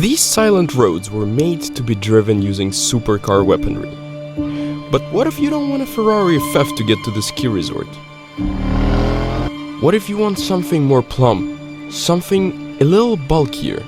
These silent roads were made to be driven using supercar weaponry. But what if you don't want a Ferrari FF to get to the ski resort? What if you want something more plump, something a little bulkier?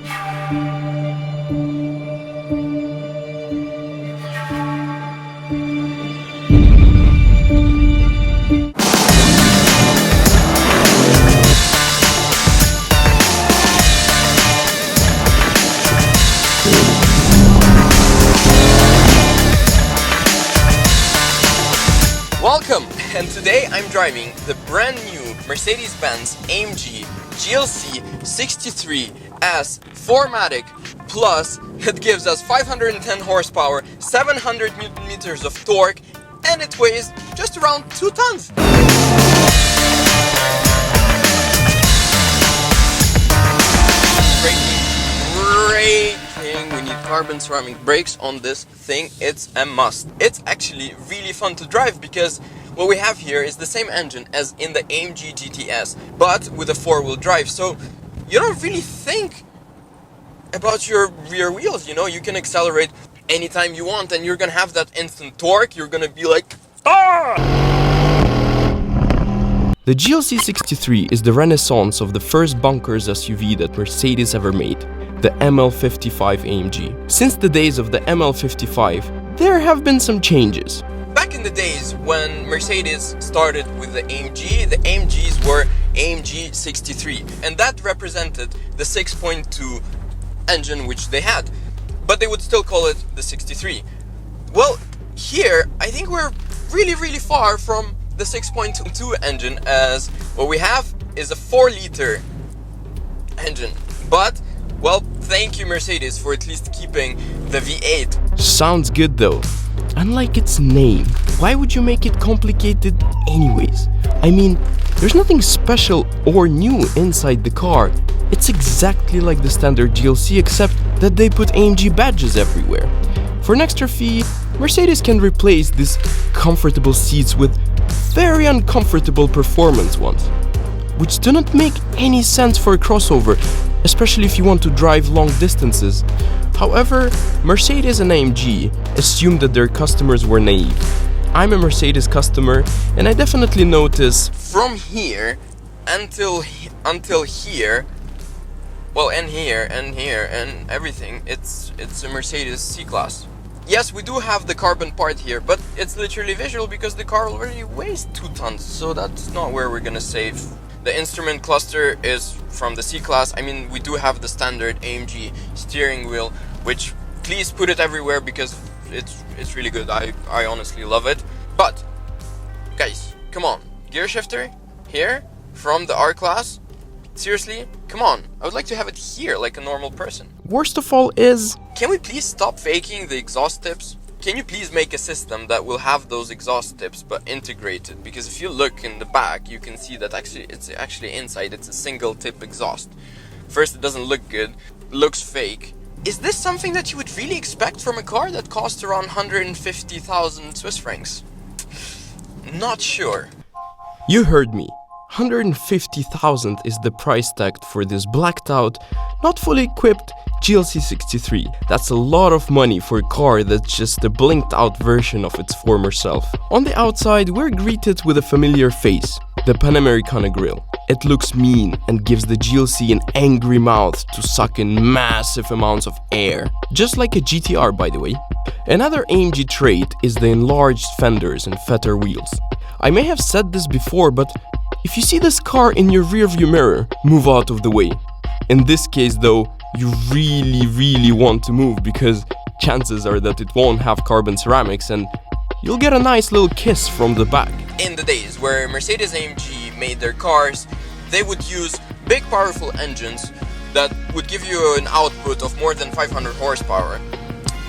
Welcome! And today I'm driving the brand new Mercedes-Benz AMG GLC 63s 4MATIC Plus. It gives us 510 horsepower, 700 Newton meters of torque, and it weighs just around 2 tons. Braking. We need carbon ceramic brakes on this thing. It's a must. It's actually really fun to drive because what we have here is the same engine as in the AMG GTS, but with a 4-wheel drive. So you don't really think about your rear wheels, you know, you can accelerate anytime you want and you're gonna have that instant torque. You're gonna be like, ah! The GLC 63 is the renaissance of the first bunkers SUV that Mercedes ever made, the ML55 AMG. Since the days of the ML55, there have been some changes. Back in the days when Mercedes started with the AMGs were AMG 63, and that represented the 6.2 engine which they had, but they would still call it the 63. Well, here I think we're really far from the 6.2 engine, as what we have is a 4-liter engine. But, well, thank you Mercedes for at least keeping the V8. Sounds good though. Unlike its name, why would you make it complicated anyways? I mean, there's nothing special or new inside the car. It's exactly like the standard GLC, except that they put AMG badges everywhere. For an extra fee, Mercedes can replace these comfortable seats with very uncomfortable performance ones, which do not make any sense for a crossover, especially if you want to drive long distances. However, Mercedes and AMG assumed that their customers were naive. I'm a Mercedes customer, and I definitely notice from here until here, well, and here and everything, it's a Mercedes C-Class. Yes, we do have the carbon part here, but it's literally visual because the car already weighs 2 tons, so that's not where we're gonna save. The instrument cluster is from the C-Class. I mean, we do have the standard AMG steering wheel, which please put it everywhere because it's really good. I honestly love it. But guys, come on, gear shifter here from the R-Class. Seriously, come on, I would like to have it here like a normal person. worst of all is, can we please stop faking the exhaust tips? Can you please make a system that will have those exhaust tips but integrated? Because if you look in the back, you can see that it's actually inside. It's a single tip exhaust. First, it doesn't look good, looks fake. Is this something that you would really expect from a car that costs around 150,000 Swiss francs? Not sure. you heard me. 150,000 is the price tag for this blacked out, not fully equipped GLC 63. That's a lot of money for a car that's just a blinked out version of its former self. On the outside, we're greeted with a familiar face, the Panamericana grille. It looks mean and gives the GLC an angry mouth to suck in massive amounts of air, just like a GTR, by the way. Another AMG trait is the enlarged fenders and fatter wheels. I may have said this before, but if you see this car in your rearview mirror, move out of the way. In this case though, you really want to move because chances are that it won't have carbon ceramics and you'll get a nice little kiss from the back. In the days where Mercedes AMG made their cars, they would use big powerful engines that would give you an output of more than 500 horsepower.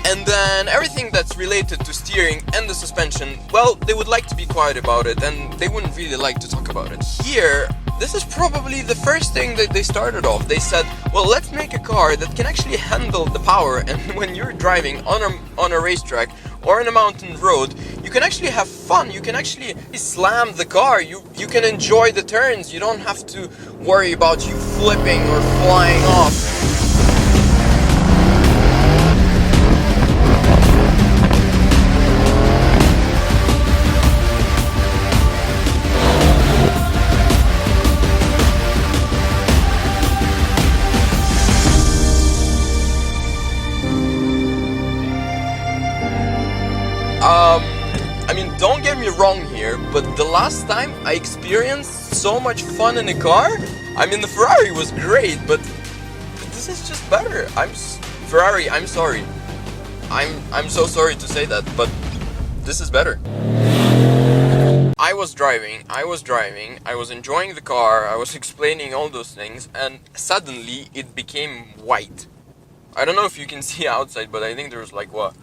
And then everything that's related to steering and the suspension, well, they would like to be quiet about it and they wouldn't really like to talk about it. Here, this is probably the first thing that they started off. They said, well, let's make a car that can actually handle the power, and when you're driving on a racetrack or on a mountain road, you can actually have fun. You can actually slam the car. You can enjoy the turns. You don't have to worry about you flipping or flying off. but the last time I experienced so much fun in a car, I mean the Ferrari was great, but this is just better. Ferrari, I'm sorry. I'm so sorry to say that, but this is better. I was driving, I was enjoying the car, I was explaining all those things, and suddenly it became white. I don't know if you can see outside, but I think there was like, what,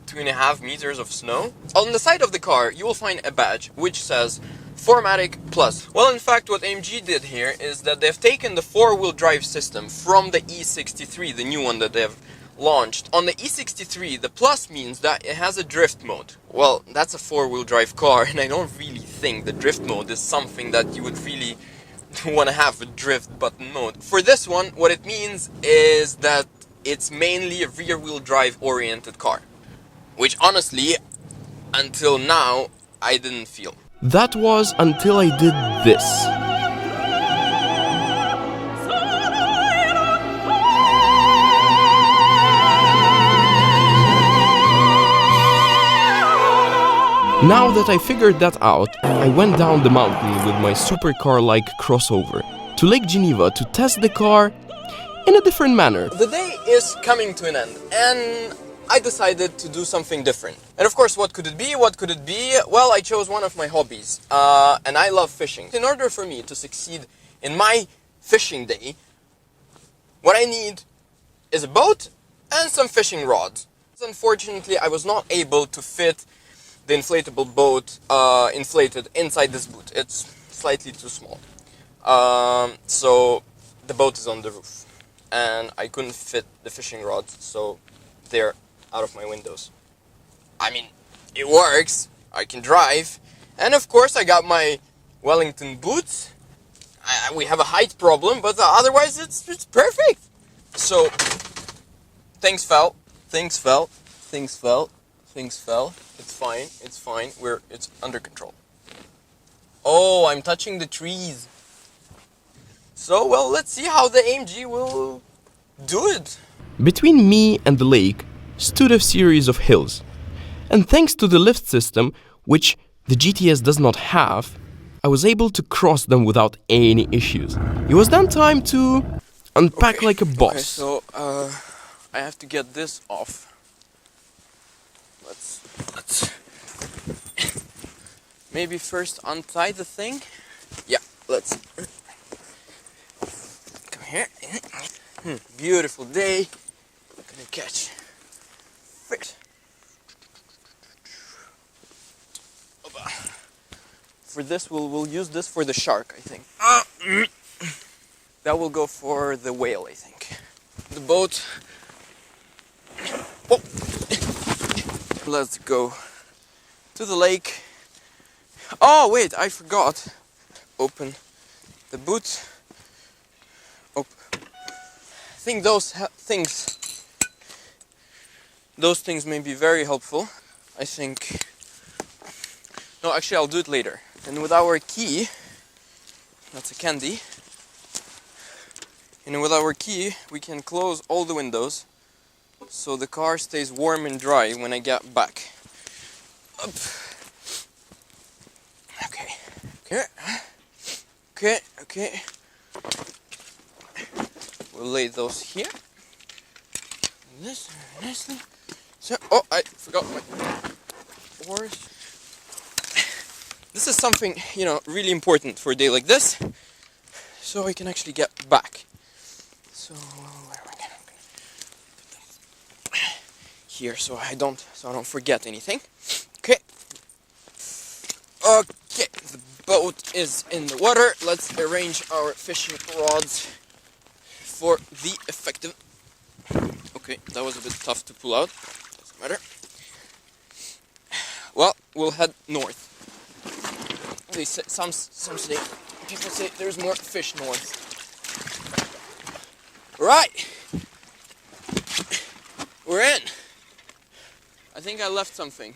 2.5 meters of snow? On the side of the car, you will find a badge which says Matic Plus. Well, in fact, what AMG did here is that they've taken the 4-wheel drive system from the E63, the new one that they've launched. On the E63, the Plus means that it has a drift mode. Well, that's a 4-wheel drive car, and I don't really think the drift mode is something that you would really want to have, a drift button mode. For this one, what it means is that it's mainly a rear-wheel drive oriented car, which honestly, until now, I didn't feel. That was until I did this. Now that I figured that out, I went down the mountain with my supercar-like crossover to Lake Geneva to test the car in a different manner. The day is coming to an end, and I decided to do something different. And of course, what could it be? What could it be? Well, I chose one of my hobbies, and I love fishing. In order for me to succeed in my fishing day, what I need is a boat and some fishing rods. Unfortunately, I was not able to fit the inflatable boat inflated inside this boot. It's slightly too small. So the boat is on the roof, and I couldn't fit the fishing rods, so they're out of my windows. I mean, it works, I can drive, and of course I got my Wellington boots. We have a height problem, but otherwise it's perfect. So things fell. It's fine, it's under control. Oh, I'm touching the trees. So, well, let's see how the AMG will do it. Between me and the lake stood a series of hills, and thanks to the lift system, which the GTS does not have, I was able to cross them without any issues. It was then time to unpack like a boss. Okay, so I have to get this off. Let's maybe first untie the thing. Yeah, let's come here. Beautiful day. Gonna catch fish. For this, we'll use this for the shark, I think. That will go for the whale, I think. The boat. Oh. Let's go to the lake. Oh wait, I forgot. Open the boot. I think those things may be very helpful. I think. No, actually, I'll do it later. And with our key, that's a candy. And with our key, we can close all the windows, so the car stays warm and dry when I get back. Up. Okay. We'll lay those here. This very nicely. So, oh, I forgot my oars. This is something, really important for a day like this, so I can actually get back. So, where am I gonna put them? Here, so I don't forget anything. Okay, the boat is in the water. Let's arrange our fishing rods for the effective. Okay, that was a bit tough to pull out. Doesn't matter. Well, we'll head north. They say, people say there's more fish north. Right, we're in. I think I left something.